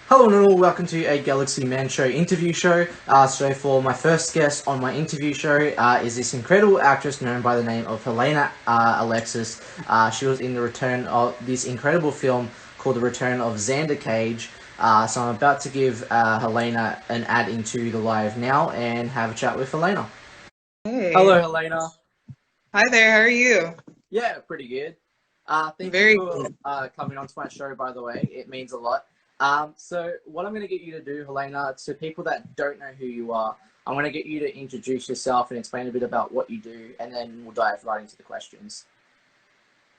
Hello and all, welcome to a Galaxy Man Show interview show. So for my first guest on my interview show is this incredible actress known by the name of Helena Alexis. She was in the return of this incredible film called The Return of Xander Cage. So I'm about to give Helena an ad into the live now and have a chat with Helena. Hey. Hello, Helena. Hi there, how are you? Yeah, pretty good. Thank Very you for coming onto my show, by the way. It means a lot. So what I'm going to get you to do, Helena, to people that don't know who you are, I'm going to get you to introduce yourself and explain a bit about what you do, and then we'll dive right into the questions.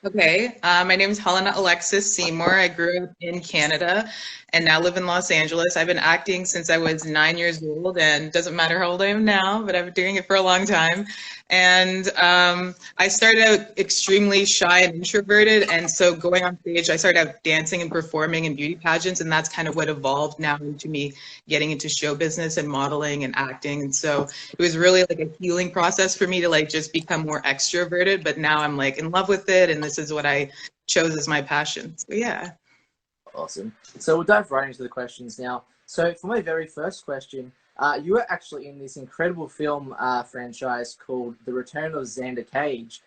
Okay, my name is Helena Alexis Seymour. I grew up in Canada and now live in Los Angeles. I've been acting since I was 9 years old, and doesn't matter how old I am now, but I've been doing it for a long time. And I started out extremely shy and introverted, and so going on stage, I started out dancing and performing in beauty pageants, and that's kind of what evolved now into me getting into show business and modeling and acting. And so it was really like a healing process for me to like just become more extroverted, but now I'm like in love with it, and this is what I chose as my passion. So yeah. Awesome. So we'll dive right into the questions now. So for my very first question, you were actually in this incredible film franchise called The Return of Xander Cage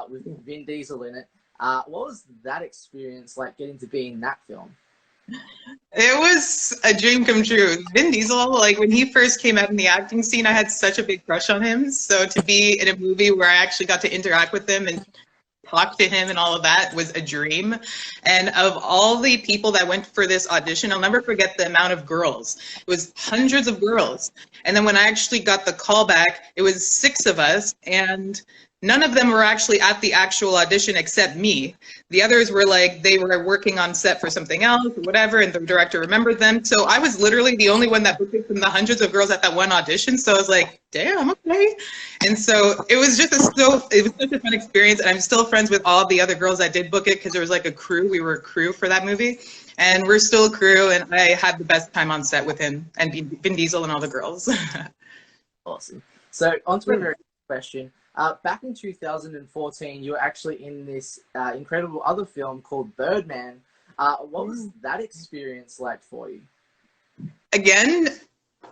with Vin Diesel in it. What was that experience like, getting to be in that film? It was a dream come true. Vin Diesel, like when he first came out in the acting scene, I had such a big crush on him. So to be in a movie where I actually got to interact with him and talk to him and all of that was a dream. And of all the people that went for this audition, I'll never forget the amount of girls. It was hundreds of girls. And then when I actually got the call back, it was 6 of us, and none of them were actually at the actual audition except me. The others were like, they were working on set for something else or whatever, and the director remembered them. So I was literally the only one that booked it from the hundreds of girls at that one audition. So I was like, damn, okay. And so it was just it was such a fun experience. And I'm still friends with all the other girls that did book it, because there was like a crew. We were a crew for that movie. And we're still a crew, and I had the best time on set with him and Vin Diesel and all the girls. Awesome. So on to my very next question. Back in 2014, you were actually in this incredible other film called Birdman. What was that experience like for you? Again,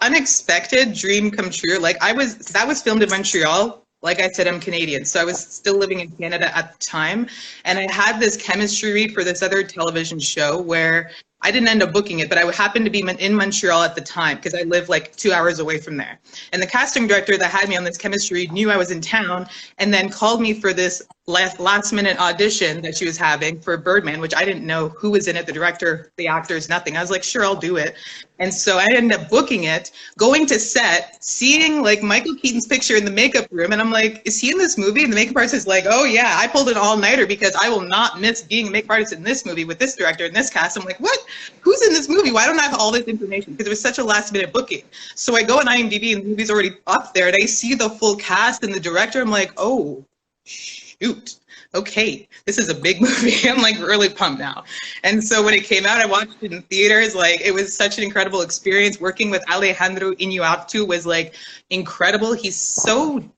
unexpected dream come true. Like that was filmed in Montreal. Like I said, I'm Canadian, so I was still living in Canada at the time. And I had this chemistry read for this other television show where I didn't end up booking it, but I happened to be in Montreal at the time because I live like 2 hours away from there. And the casting director that had me on this chemistry read knew I was in town, and then called me for this last minute audition that she was having for Birdman, which I didn't know who was in it, the director, the actors, nothing. I was like, sure, I'll do it. And so I ended up booking it, going to set, seeing like Michael Keaton's picture in the makeup room, and I'm like, is he in this movie? And the makeup artist is like, oh yeah, I pulled an all-nighter because I will not miss being a makeup artist in this movie with this director and this cast. I'm like, what? Who's in this movie? Why don't I have all this information? Because it was such a last-minute booking. So I go on IMDb, and the movie's already up there, and I see the full cast and the director. I'm like, oh, shoot. Okay, this is a big movie. I'm like really pumped now. And so when it came out, I watched it in theaters. Like it was such an incredible experience. Working with Alejandro Iñárritu was like incredible. He wasn't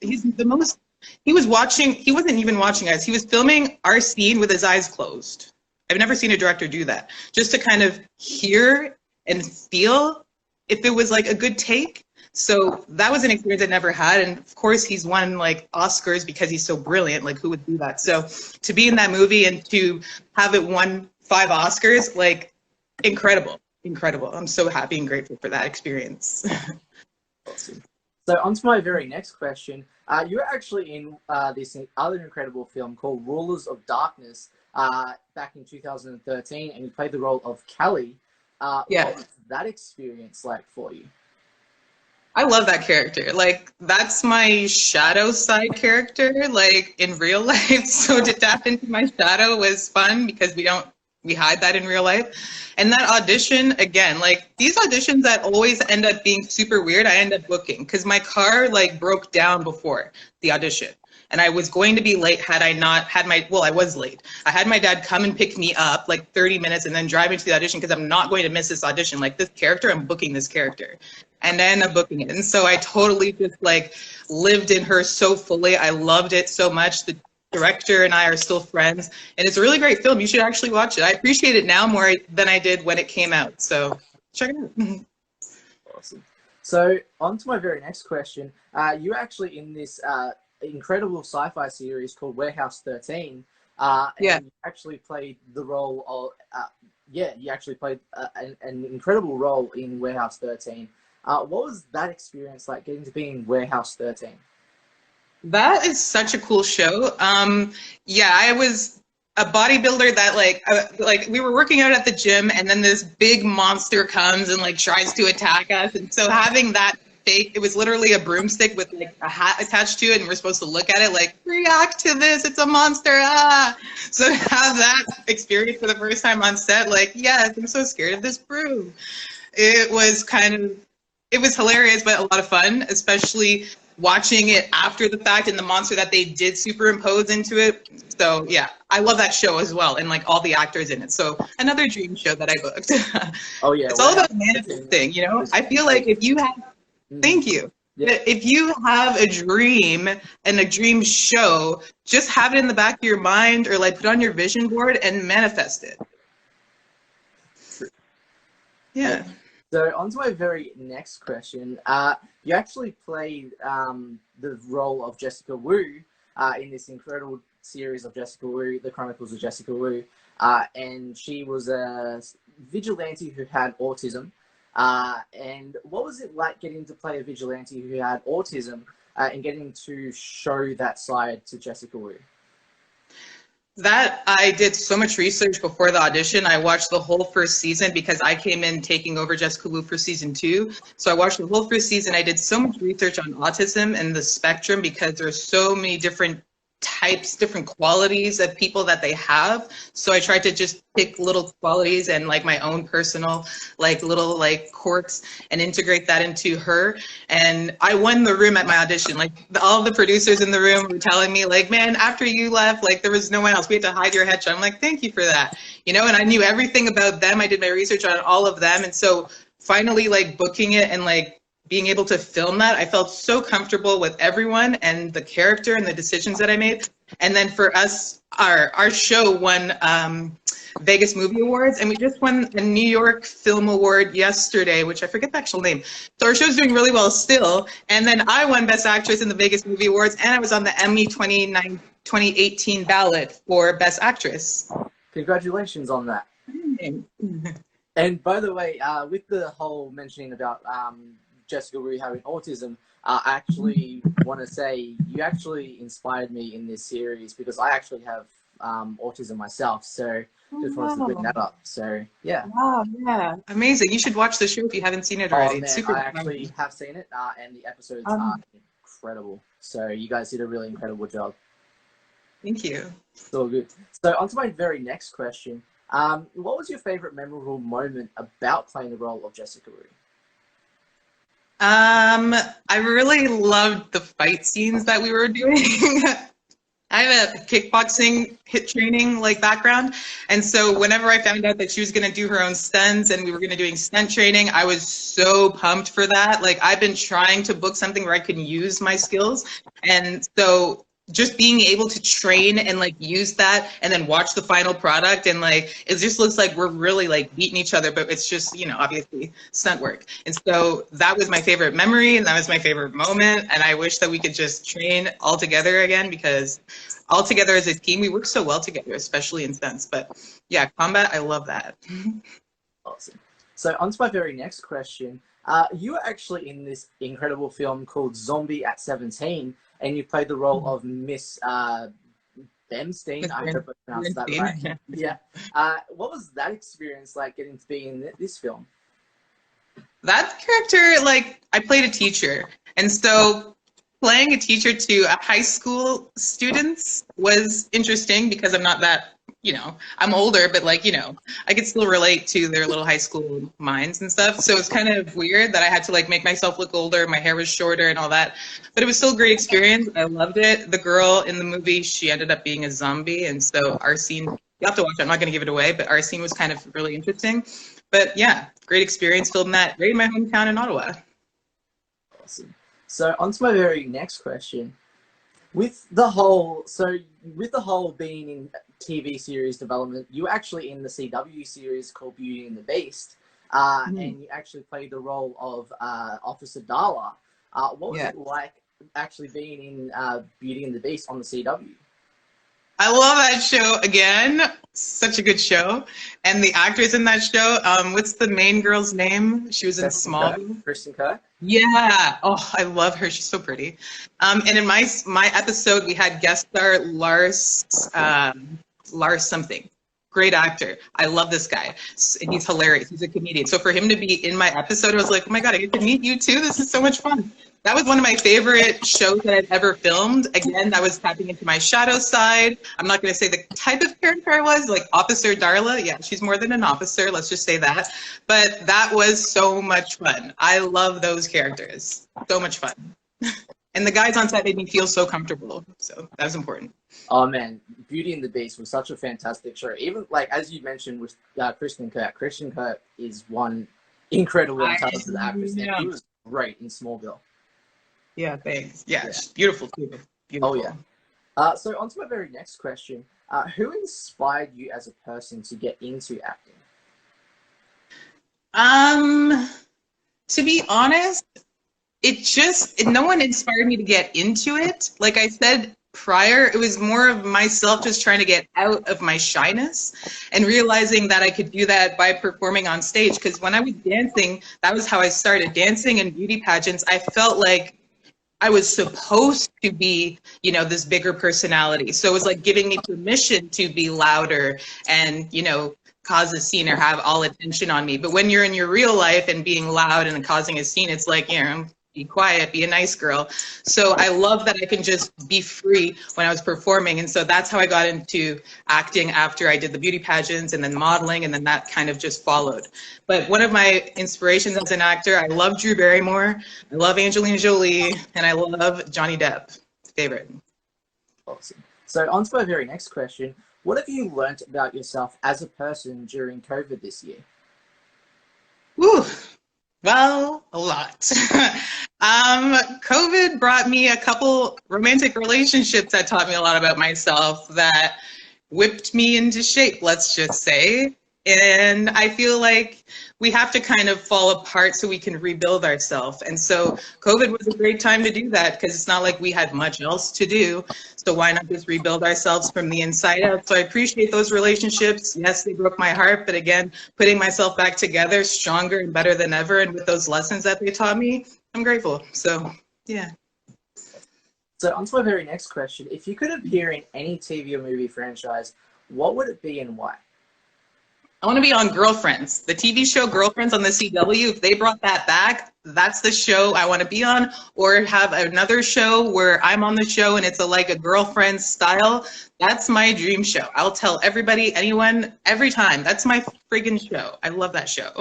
even watching us. He was filming our scene with his eyes closed. I've never seen a director do that. Just to kind of hear and feel if it was like a good take. So that was an experience I never had. And of course, he's won like Oscars because he's so brilliant. Like, who would do that? So to be in that movie and to have it won 5 Oscars, like incredible, incredible. I'm so happy and grateful for that experience. Awesome. So on to my very next question. You were actually in this other incredible film called Rulers of Darkness back in 2013, and you played the role of Kelly. Yeah. What was that experience like for you? I love that character. Like, that's my shadow side character, like in real life. So to tap into my shadow was fun because we hide that in real life. And that audition, again, like these auditions that always end up being super weird, I end up booking because my car like broke down before the audition. And I was going to be late had I not had I was late. I had my dad come and pick me up like 30 minutes and then drive me to the audition because I'm not going to miss this audition. Like this character, I'm booking this character. And I ended up booking it. And so I totally just like lived in her so fully. I loved it so much. The director and I are still friends. And it's a really great film. You should actually watch it. I appreciate it now more than I did when it came out. So check it out. Awesome. So on to my very next question. You're actually in this incredible sci-fi series called Warehouse 13. Yeah. And you actually played the role of, you actually played an incredible role in Warehouse 13. What was that experience like, getting to be in Warehouse 13? That is such a cool show. Yeah, I was a bodybuilder that like we were working out at the gym, and then this big monster comes and like tries to attack us. And so having that fake, it was literally a broomstick with like a hat attached to it, and we're supposed to look at it like, react to this, it's a monster. Ah! So to have that experience for the first time on set, like, yes, I'm so scared of this broom. It was it was hilarious, but a lot of fun, especially watching it after the fact and the monster that they did superimpose into it. So yeah, I love that show as well, and like all the actors in it. So another dream show that I booked. Oh yeah, it's all about manifesting, you know? I feel like if you have, thank you. Yeah. If you have a dream and a dream show, just have it in the back of your mind, or like put on your vision board and manifest it. Yeah. So on to my very next question. You actually played the role of Jessica Wu in this incredible series of Jessica Wu, The Chronicles of Jessica Wu. And she was a vigilante who had autism. And what was it like getting to play a vigilante who had autism and getting to show that side to Jessica Wu? That I did so much research before the audition. I watched the whole first season because I came in taking over Jessica Wu for season 2. So I watched the whole first season. I did so much research on autism and the spectrum because there's so many different types, different qualities of people that they have. So I tried to just pick little qualities and like my own personal like little like quirks and integrate that into her. And I won the room at my audition. Like all of the producers in the room were telling me like, man, after you left, like there was no one else. We had to hide your headshot. I'm like, thank you for that. You know, and I knew everything about them. I did my research on all of them. And so finally like booking it and like being able to film that, I felt so comfortable with everyone and the character and the decisions that I made. And then for us, our show won Vegas Movie Awards, and we just won a New York Film Award yesterday, which I forget the actual name. So our show's doing really well still. And then I won Best Actress in the Vegas Movie Awards, and I was on the Emmy 2018 ballot for Best Actress. Congratulations on that. And by the way, with the whole mentioning about Jessica Wu having autism, I actually want to say you actually inspired me in this series because I actually have autism myself. So just wanted to bring that up. So yeah. Wow, yeah, amazing. You should watch the show if you haven't seen it already. Oh, man, it's super I actually have seen it, and the episodes are incredible. So you guys did a really incredible job. Thank you. It's all good. So on to my very next question. What was your favorite memorable moment about playing the role of Jessica Wu? I really loved the fight scenes that we were doing. I have a kickboxing hit training like background, and so whenever I found out that she was going to do her own stunts and we were going to doing stunt training, I was so pumped for that. Like I've been trying to book something where I can use my skills, and so just being able to train and like use that and then watch the final product and like it just looks like we're really like beating each other, but it's just, you know, obviously stunt work. And so that was my favorite memory and that was my favorite moment, and I wish that we could just train all together again because all together as a team we work so well together, especially in stunts. But yeah, combat, I love that. Awesome. So on to my very next question. You were actually in this incredible film called Zombie at 17, and you played the role of Miss Bemstein. I hope I pronounced that right. Yeah. What was that experience like, getting to be in this film? That character, like, I played a teacher, and so playing a teacher to a high school students was interesting because I'm not that, you know, I'm older, but like, you know, I could still relate to their little high school minds and stuff. So it's kind of weird that I had to like make myself look older. My hair was shorter and all that, but it was still a great experience. I loved it. The girl in the movie, she ended up being a zombie. And so our scene, you have to watch it, I'm not going to give it away, but our scene was kind of really interesting. But yeah, great experience filming that right in my hometown in Ottawa. Awesome. So on to my very next question. With the whole being in TV series development, you were actually in the CW series called Beauty and the Beast. and you actually played the role of Officer Darla. What was it like actually being in Beauty and the Beast on the CW? I love that show again. Such a good show. And the actress in that show, what's the main girl's name? She was in Smallville. Kristen Kirk. Yeah. Oh, I love her. She's so pretty. And in my episode, we had guest star Lars something. Great actor. I love this guy. He's hilarious. He's a comedian. So for him to be in my episode, I was like, oh my God, I get to meet you too. This is so much fun. That was one of my favorite shows that I've ever filmed. Again, that was tapping into my shadow side. I'm not going to say the type of character I was, like Officer Darla. Yeah, she's more than an officer. Let's just say that. But that was so much fun. I love those characters. So much fun. And the guys on set made me feel so comfortable. So that was important. Oh man, Beauty and the Beast was such a fantastic show. Even like as you mentioned with Kristen Kirk. Kristen Kirk is one incredible and talented actress, and he was great in Smallville. Yeah, thanks. Yeah, she's beautiful too. Beautiful. Oh yeah. So on to my very next question. Who inspired you as a person to get into acting? To be honest, no one inspired me to get into it. Like I said prior, it was more of myself just trying to get out of my shyness and realizing that I could do that by performing on stage. Because when I was dancing, that was how I started. Dancing and beauty pageants, I felt like I was supposed to be, this bigger personality. So it was like giving me permission to be louder and, cause a scene or have all attention on me. But when you're in your real life and being loud and causing a scene, it's like, be quiet, be a nice girl. So I love that I can just be free when I was performing. And so that's how I got into acting after I did the beauty pageants and then modeling, and then that kind of just followed. But one of my inspirations as an actor, I love Drew Barrymore, I love Angelina Jolie, and I love Johnny Depp. Favorite. Awesome. So on to my very next question. What have you learnt about yourself as a person during COVID this year? Woo. Well, a lot. COVID brought me a couple romantic relationships that taught me a lot about myself, that whipped me into shape, let's just say. And I feel like we have to kind of fall apart so we can rebuild ourselves. And so COVID was a great time to do that, because it's not like we had much else to do. So why not just rebuild ourselves from the inside out? So I appreciate those relationships. Yes, they broke my heart, but again, putting myself back together stronger and better than ever. And with those lessons that they taught me, I'm grateful. So, yeah. So on to my very next question. If you could appear in any TV or movie franchise, what would it be and why? I want to be on Girlfriends, the TV show Girlfriends on the CW. If they brought that back, that's the show I want to be on. Or have another show where I'm on the show and it's like a Girlfriends style. That's my dream show. I'll tell everybody, anyone, every time. That's my friggin' show. I love that show.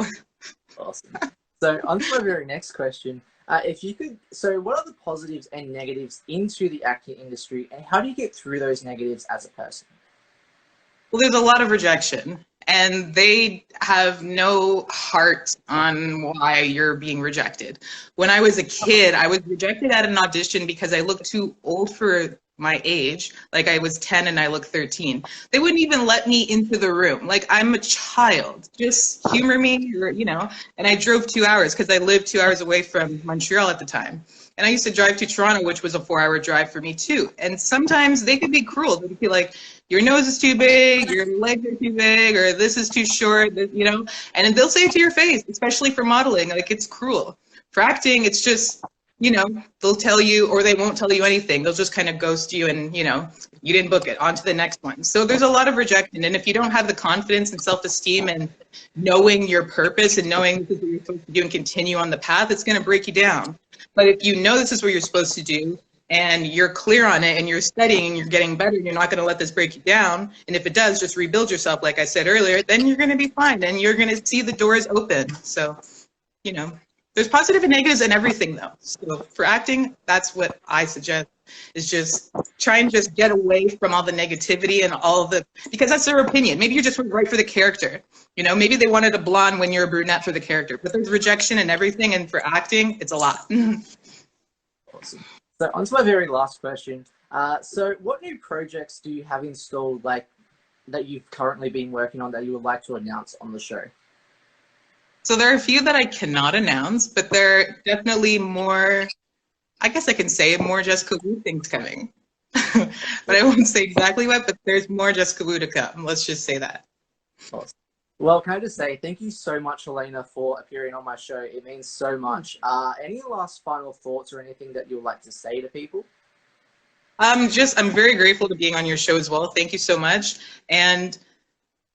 Awesome. So on to my very next question. What are the positives and negatives into the acting industry, and how do you get through those negatives as a person? Well, there's a lot of rejection, and they have no heart on why you're being rejected. When I was a kid, I was rejected at an audition because I looked too old for my age. Like I was 10 and I looked 13. They wouldn't even let me into the room. Like, I'm a child, just humor me, or, and I drove 2 hours because I lived 2 hours away from Montreal at the time. And I used to drive to Toronto, which was a 4-hour drive for me too. And sometimes they could be cruel. They could be like, your nose is too big, your legs are too big, or this is too short, and they'll say it to your face, especially for modeling. Like, it's cruel. For acting, it's just, they'll tell you, or they won't tell you anything. They'll just kind of ghost you and, you didn't book it, on to the next one. So there's a lot of rejection. And if you don't have the confidence and self-esteem and knowing your purpose and knowing this is what you're supposed to do and continue on the path, it's going to break you down. But if you know this is what you're supposed to do, and you're clear on it, and you're studying, and you're getting better, and you're not going to let this break you down, and if it does, just rebuild yourself, like I said earlier, then you're going to be fine, and you're going to see the doors open. So, there's positive and negatives in everything, though. So for acting, that's what I suggest, is just try and just get away from all the negativity and because that's their opinion. Maybe you're just right for the character. Maybe they wanted a blonde when you're a brunette for the character, but there's rejection and everything, and for acting, it's a lot. Awesome. So on to my very last question. So what new projects do you have installed, that you've currently been working on, that you would like to announce on the show? So there are a few that I cannot announce, but there are definitely more, I guess I can say more Jessica Wu things coming. But I won't say exactly what, but there's more Jessica Wu to come. Let's just say that. Awesome. Well, can I just say thank you so much, Helena, for appearing on my show. It means so much. Any last final thoughts or anything that you'd like to say to people? I'm very grateful to being on your show as well. Thank you so much. And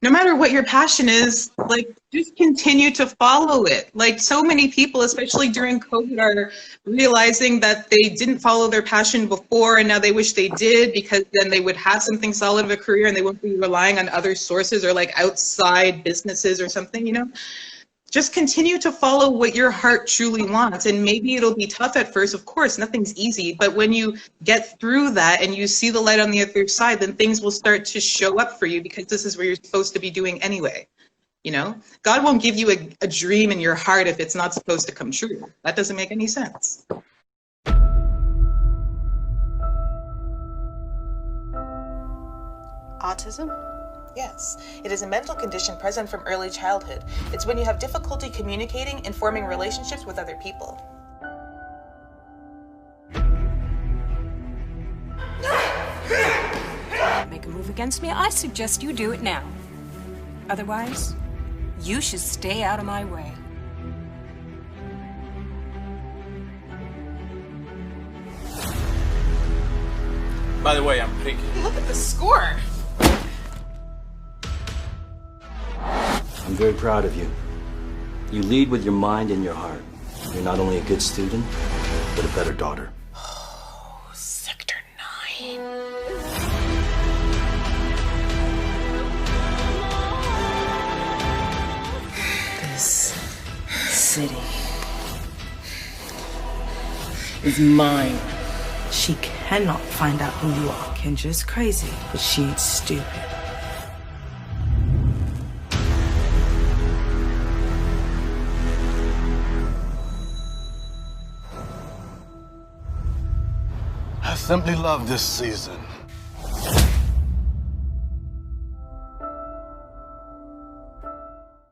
no matter what your passion is, like, just continue to follow it. Like, so many people, especially during COVID, are realizing that they didn't follow their passion before and now they wish they did, because then they would have something solid of a career and they won't be relying on other sources or like outside businesses or something, you know? Just continue to follow what your heart truly wants. And maybe it'll be tough at first, of course, nothing's easy, but when you get through that and you see the light on the other side, then things will start to show up for you, because this is what you're supposed to be doing anyway. You know, God won't give you a dream in your heart if it's not supposed to come true. That doesn't make any sense. Autism? Yes, it is a mental condition present from early childhood. It's when you have difficulty communicating and forming relationships with other people. Make a move against me, I suggest you do it now. Otherwise, you should stay out of my way. By the way, I'm picky. Look at the score! I'm very proud of you. You lead with your mind and your heart. You're not only a good student, but a better daughter. Oh, Sector 9. This city is mine. She cannot find out who you are. Kendra's crazy, but she ain't stupid. I simply love this season.